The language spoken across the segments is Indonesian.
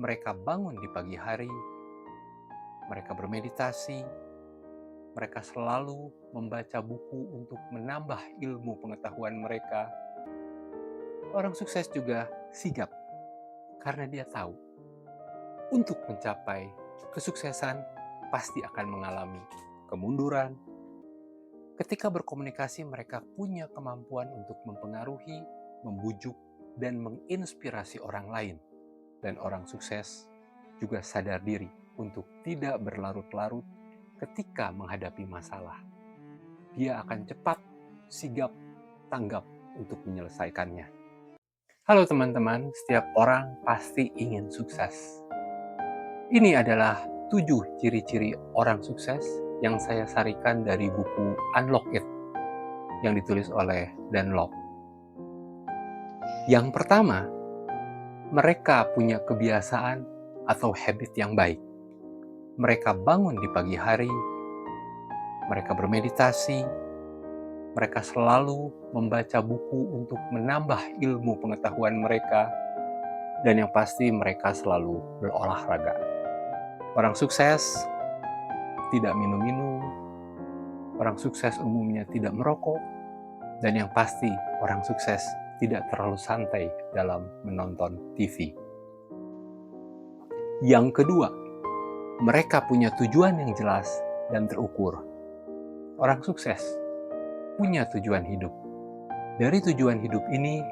Mereka bangun di pagi hari, mereka bermeditasi, mereka selalu membaca buku untuk menambah ilmu pengetahuan mereka. Orang sukses juga sigap karena dia tahu untuk mencapai kesuksesan pasti akan mengalami kemunduran. Ketika berkomunikasi, mereka punya kemampuan untuk mempengaruhi, membujuk, dan menginspirasi orang lain. Dan orang sukses juga sadar diri untuk tidak berlarut-larut ketika menghadapi masalah. Dia akan cepat, sigap, tanggap untuk menyelesaikannya. Halo teman-teman, setiap orang pasti ingin sukses. Ini adalah 7 ciri-ciri orang sukses yang saya sarikan dari buku Unlock It yang ditulis oleh Dan Lok. Yang pertama, mereka punya kebiasaan atau habit yang baik. Mereka bangun di pagi hari, mereka bermeditasi, mereka selalu membaca buku untuk menambah ilmu pengetahuan mereka, dan yang pasti mereka selalu berolahraga. Orang sukses tidak minum-minum, orang sukses umumnya tidak merokok, dan yang pasti orang sukses tidak terlalu santai dalam menonton TV. Yang kedua, mereka punya tujuan yang jelas dan terukur. Orang sukses punya tujuan hidup. Dari tujuan hidup ini,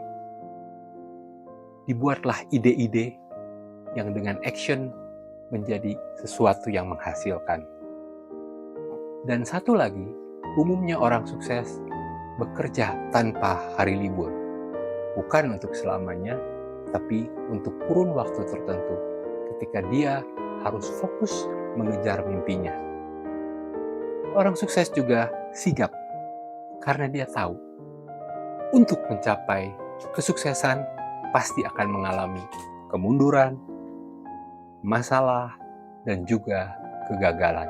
dibuatlah ide-ide yang dengan action menjadi sesuatu yang menghasilkan. Dan satu lagi, umumnya orang sukses bekerja tanpa hari libur. Bukan untuk selamanya, tapi untuk kurun waktu tertentu ketika dia harus fokus mengejar mimpinya. Orang sukses juga sigap karena dia tahu untuk mencapai kesuksesan pasti akan mengalami kemunduran, masalah, dan juga kegagalan.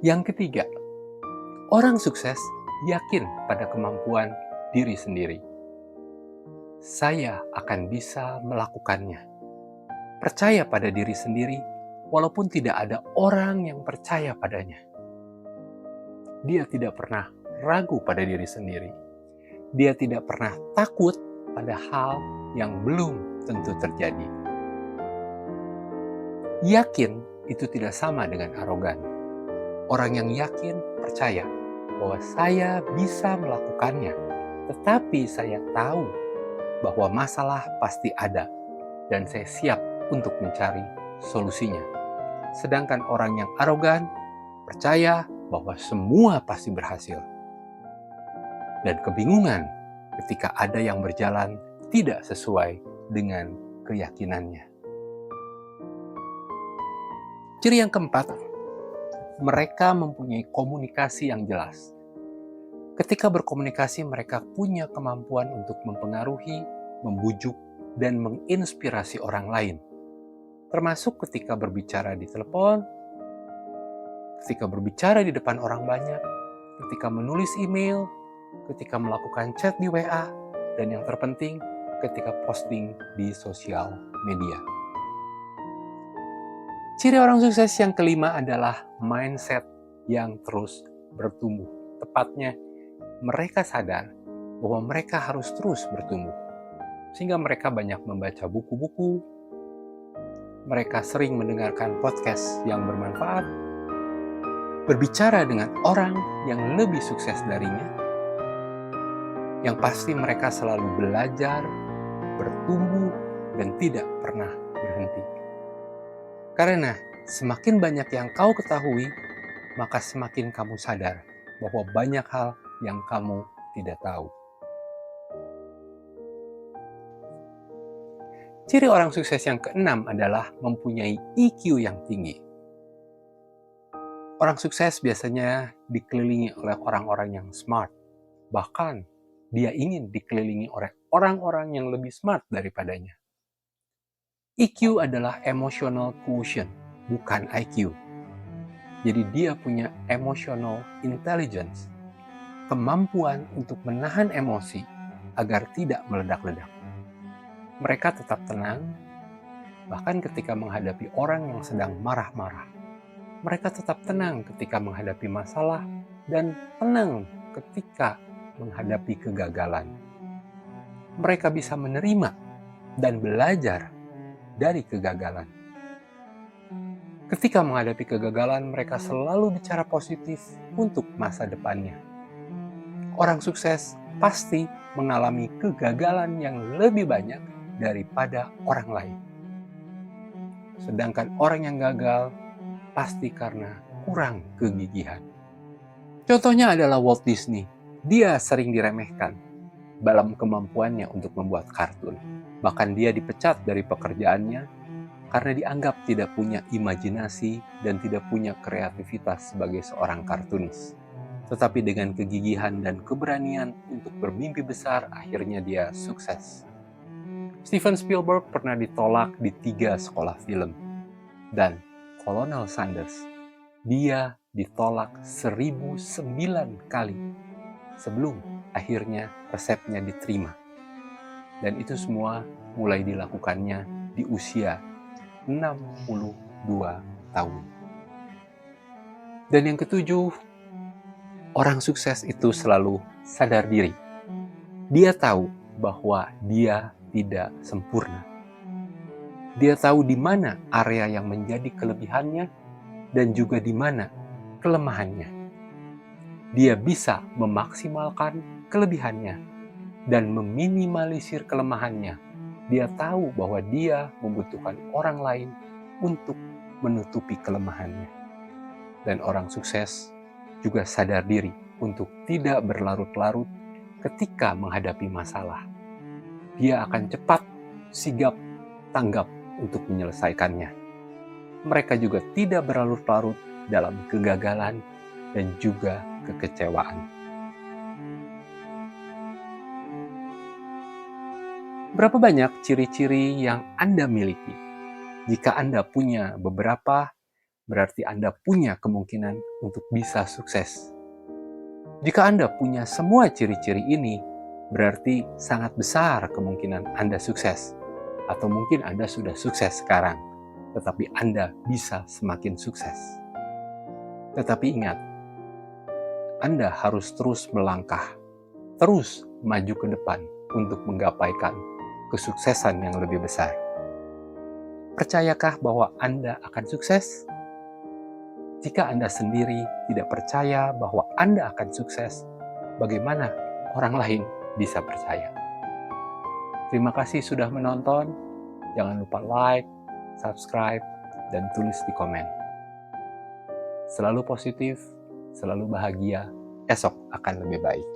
Yang ketiga, orang sukses yakin pada kemampuan diri sendiri. Saya akan bisa melakukannya. Percaya pada diri sendiri, walaupun tidak ada orang yang percaya padanya. Dia tidak pernah ragu pada diri sendiri. Dia tidak pernah takut pada hal yang belum tentu terjadi. Yakin itu tidak sama dengan arogan. Orang yang yakin percaya bahwa saya bisa melakukannya, tetapi saya tahu bahwa masalah pasti ada dan saya siap untuk mencari solusinya. Sedangkan orang yang arogan percaya bahwa semua pasti berhasil dan kebingungan ketika ada yang berjalan tidak sesuai dengan keyakinannya. Ciri yang keempat, mereka mempunyai komunikasi yang jelas. Ketika berkomunikasi, mereka punya kemampuan untuk mempengaruhi, membujuk, dan menginspirasi orang lain. Termasuk ketika berbicara di telepon, ketika berbicara di depan orang banyak, ketika menulis email, ketika melakukan chat di WA, dan yang terpenting, ketika posting di sosial media. Ciri orang sukses yang kelima adalah mindset yang terus bertumbuh. Tepatnya, mereka sadar bahwa mereka harus terus bertumbuh. Sehingga mereka banyak membaca buku-buku, mereka sering mendengarkan podcast yang bermanfaat, berbicara dengan orang yang lebih sukses darinya. Yang pasti mereka selalu belajar, bertumbuh, dan tidak pernah berhenti. Karena semakin banyak yang kau ketahui, maka semakin kamu sadar bahwa banyak hal yang kamu tidak tahu. Ciri orang sukses yang keenam adalah mempunyai EQ yang tinggi. Orang sukses biasanya dikelilingi oleh orang-orang yang smart. Bahkan dia ingin dikelilingi oleh orang-orang yang lebih smart daripadanya. EQ adalah emotional quotient, bukan IQ. Jadi dia punya emotional intelligence, kemampuan untuk menahan emosi agar tidak meledak-ledak. Mereka tetap tenang, bahkan ketika menghadapi orang yang sedang marah-marah. Mereka tetap tenang ketika menghadapi masalah dan tenang ketika menghadapi kegagalan. Mereka bisa menerima dan belajar dari kegagalan. Ketika menghadapi kegagalan, mereka selalu bicara positif untuk masa depannya. Orang sukses pasti mengalami kegagalan yang lebih banyak daripada orang lain. Sedangkan orang yang gagal pasti karena kurang kegigihan. Contohnya adalah Walt Disney. Dia sering diremehkan dalam kemampuannya untuk membuat kartun. Bahkan dia dipecat dari pekerjaannya karena dianggap tidak punya imajinasi dan tidak punya kreativitas sebagai seorang kartunis. Tetapi dengan kegigihan dan keberanian untuk bermimpi besar, akhirnya dia sukses. Steven Spielberg pernah ditolak di 3 sekolah film. Dan Colonel Sanders, dia ditolak 1009 kali sebelum akhirnya resepnya diterima. Dan itu semua mulai dilakukannya di usia 62 tahun. Dan yang ketujuh, orang sukses itu selalu sadar diri. Dia tahu bahwa dia tidak sempurna. Dia tahu di mana area yang menjadi kelebihannya dan juga di mana kelemahannya. Dia bisa memaksimalkan kelebihannya dan meminimalisir kelemahannya. Dia tahu bahwa dia membutuhkan orang lain untuk menutupi kelemahannya. Dan orang sukses juga sadar diri untuk tidak berlarut-larut ketika menghadapi masalah. Dia akan cepat, sigap, tanggap untuk menyelesaikannya. Mereka juga tidak berlarut-larut dalam kegagalan dan juga kekecewaan. Berapa banyak ciri-ciri yang Anda miliki? Jika Anda punya beberapa, berarti Anda punya kemungkinan untuk bisa sukses. Jika Anda punya semua ciri-ciri ini, berarti sangat besar kemungkinan Anda sukses. Atau mungkin Anda sudah sukses sekarang, tetapi Anda bisa semakin sukses. Tetapi ingat, Anda harus terus melangkah, terus maju ke depan untuk menggapaikan kesuksesan yang lebih besar. Percayakah bahwa Anda akan sukses? Jika Anda sendiri tidak percaya bahwa Anda akan sukses, bagaimana orang lain bisa percaya? Terima kasih sudah menonton. Jangan lupa like, subscribe, dan tulis di komen. Selalu positif, selalu bahagia, esok akan lebih baik.